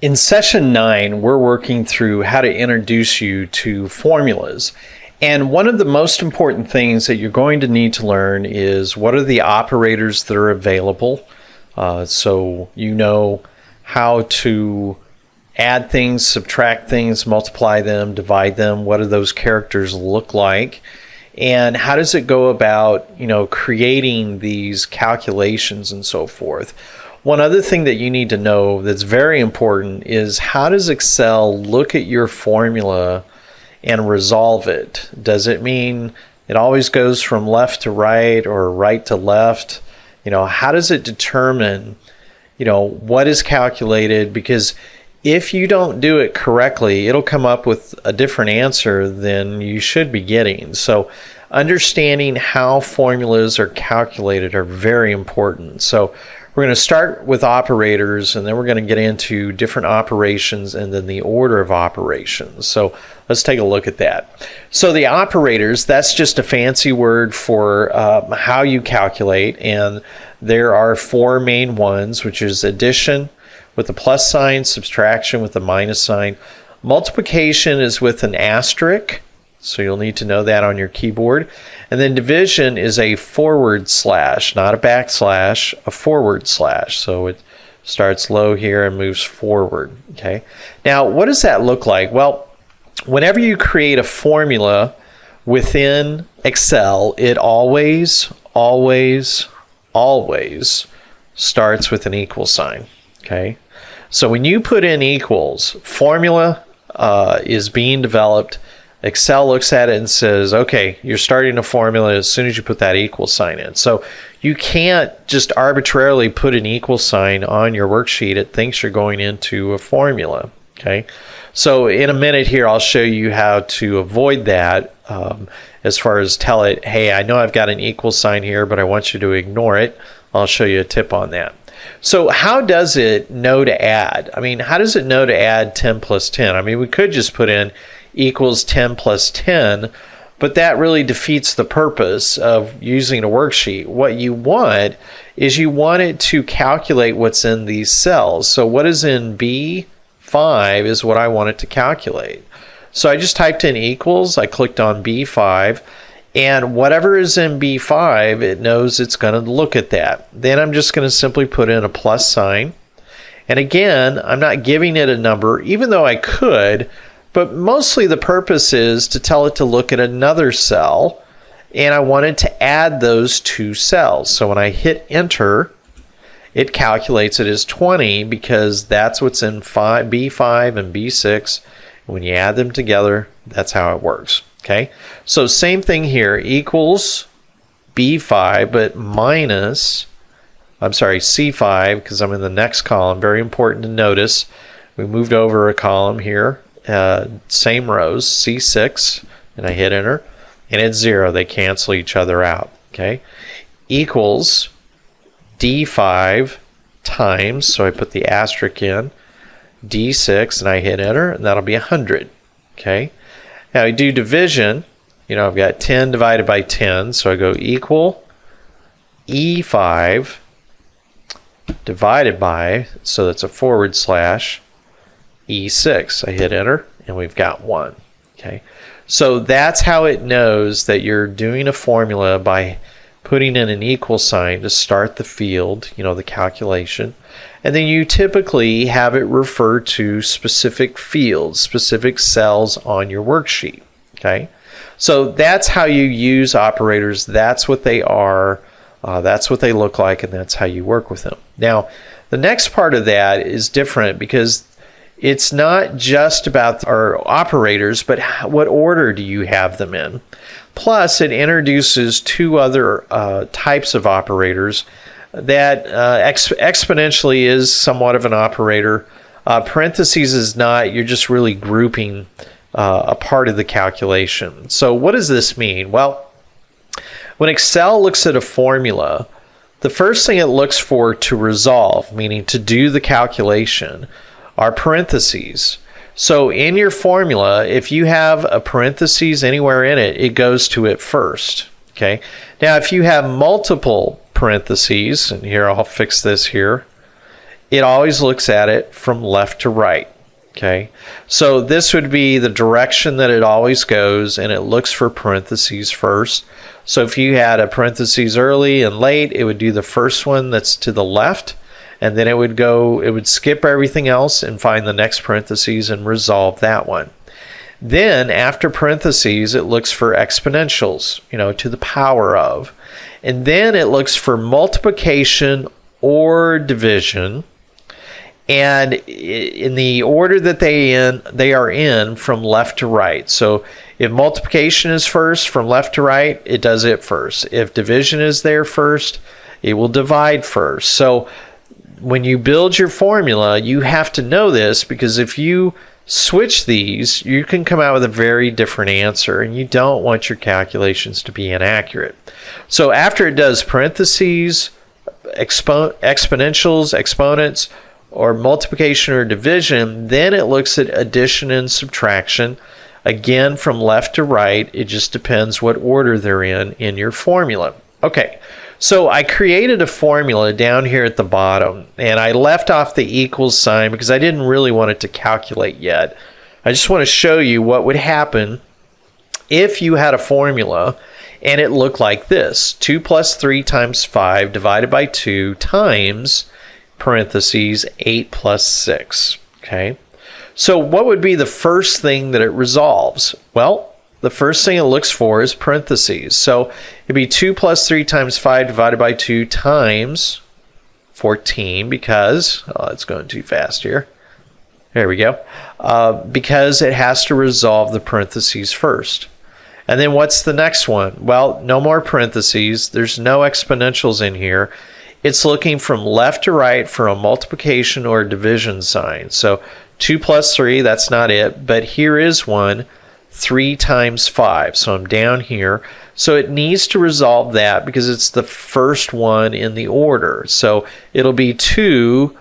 In session 9, we're working through how to introduce you to formulas. And one of the most important things that you're going to need to learn is what are the operators that are available. So you know how to add things, subtract things, multiply them, divide them. What do those characters look like? And how does it go about, creating these calculations and so forth? One other thing that you need to know that's very important is how does Excel look at your formula and resolve it? Does it mean it always goes from left to right or right to left? How does it determine, what is calculated? Because if you don't do it correctly, it'll come up with a different answer than you should be getting. So understanding how formulas are calculated are very important. So we're going to start with operators, and then we're going to get into different operations and then the order of operations. So let's take a look at that. So the operators, that's just a fancy word for how you calculate, and there are four main ones, which is addition with the plus sign, subtraction with the minus sign. Multiplication is with an asterisk, so you'll need to know that on your keyboard. And then division is a forward slash, not a backslash, a forward slash. So it starts low here and moves forward. Okay. Now, what does that look like? Well, whenever you create a formula within Excel, it always starts with an equal sign. Okay. So when you put in equals, formula is being developed. Excel looks at it and says, okay, you're starting a formula as soon as you put that equal sign in. So you can't just arbitrarily put an equal sign on your worksheet. It thinks you're going into a formula. Okay. So in a minute here, I'll show you how to avoid that as far as tell it, hey, I know I've got an equal sign here, but I want you to ignore it. I'll show you a tip on that. So how does it know to add? How does it know to add 10 plus 10? We could just put in equals 10 plus 10, but that really defeats the purpose of using a worksheet. What you want is you want it to calculate what's in these cells. So what is in B5 is what I want it to calculate. So I just typed in equals, I clicked on B5, and whatever is in B5, it knows it's going to look at that. Then I'm just going to simply put in a plus sign. And again, I'm not giving it a number, even though I could, but mostly the purpose is to tell it to look at another cell, and I wanted to add those two cells. So when I hit enter, it calculates it as 20 because that's what's in B5 and B6. When you add them together, that's how it works. Okay, so same thing here, equals B5, but minus, C5, because I'm in the next column. Very important to notice. We moved over a column here, same rows, C6, and I hit enter, and it's 0. They cancel each other out. Okay, equals D5 times, so I put the asterisk in, D6, and I hit enter, and that'll be 100. Okay. Now I do division, I've got 10 divided by 10, so I go equal E5 divided by, so that's a forward slash, E6. I hit enter, and we've got 1. Okay, so that's how it knows that you're doing a formula by putting in an equal sign to start the field, the calculation. And then you typically have it refer to specific fields, specific cells on your worksheet. Okay, so that's how you use operators. That's what they are. That's what they look like, and that's how you work with them. Now, the next part of that is different because it's not just about our operators, but what order do you have them in? Plus, it introduces two other types of operators that exponentially is somewhat of an operator. Parentheses is not. You're just really grouping a part of the calculation. So what does this mean? Well, when Excel looks at a formula, the first thing it looks for to resolve, meaning to do the calculation, are parentheses. So in your formula, if you have a parentheses anywhere in it, it goes to it first. Okay. Now, if you have multiple parentheses, and here I'll fix this here, it always looks at it from left to right. Okay, so this would be the direction that it always goes, and it looks for parentheses first. So if you had a parentheses early and late, it would do the first one that's to the left, and then it would skip everything else and find the next parentheses and resolve that one. Then after parentheses, it looks for exponentials, to the power of. And then it looks for multiplication or division. And in the order that they are in from left to right. So if multiplication is first from left to right, it does it first. If division is there first, it will divide first. So when you build your formula, you have to know this, because if you switch these, you can come out with a very different answer, and you don't want your calculations to be inaccurate. So after it does parentheses, exponentials, exponents, or multiplication or division, then it looks at addition and subtraction. Again, from left to right, it just depends what order they're in your formula. Okay, so I created a formula down here at the bottom, and I left off the equals sign because I didn't really want it to calculate yet. I just want to show you what would happen if you had a formula and it looked like this: 2 plus 3 times 5 divided by 2 times parentheses 8 plus 6. Okay, so what would be the first thing that it resolves? Well, the first thing it looks for is parentheses. So it'd be 2 plus 3 times 5 divided by 2 times 14, because, it's going too fast here. There we go. Because it has to resolve the parentheses first. And then what's the next one? Well, no more parentheses. There's no exponentials in here. It's looking from left to right for a multiplication or division sign. So 2 plus 3, that's not it, but here is one, 3 times 5. So I'm down here. So it needs to resolve that because it's the first one in the order. So it'll be 2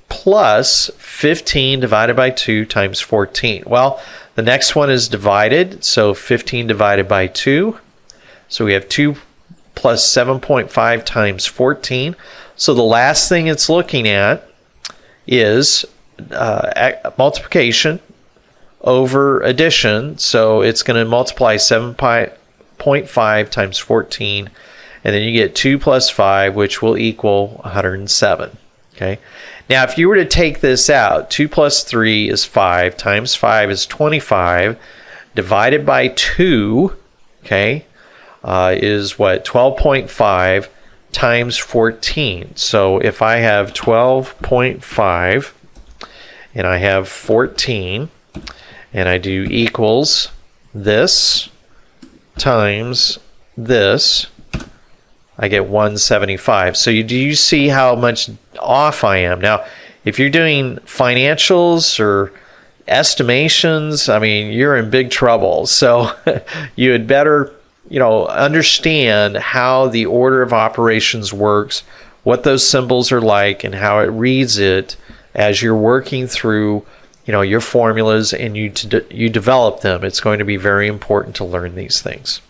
plus 15 divided by 2 times 14. Well, the next one is divided, so 15 divided by 2. So we have 2 plus 7.5 times 14. So the last thing it's looking at is multiplication over addition. So it's going to multiply 7.5 times 14, and then you get 2 plus 5, which will equal 107. Okay. Now, if you were to take this out, 2 plus 3 is 5, times 5 is 25, divided by 2, okay, is what? 12.5 times 14. So if I have 12.5 and I have 14, and I do equals this times this, I get 175. So do you see how much off I am? Now, if you're doing financials or estimations, I mean, you're in big trouble. So you had better, understand how the order of operations works, what those symbols are like, and how it reads it as you're working through, your formulas, and you develop them. It's going to be very important to learn these things.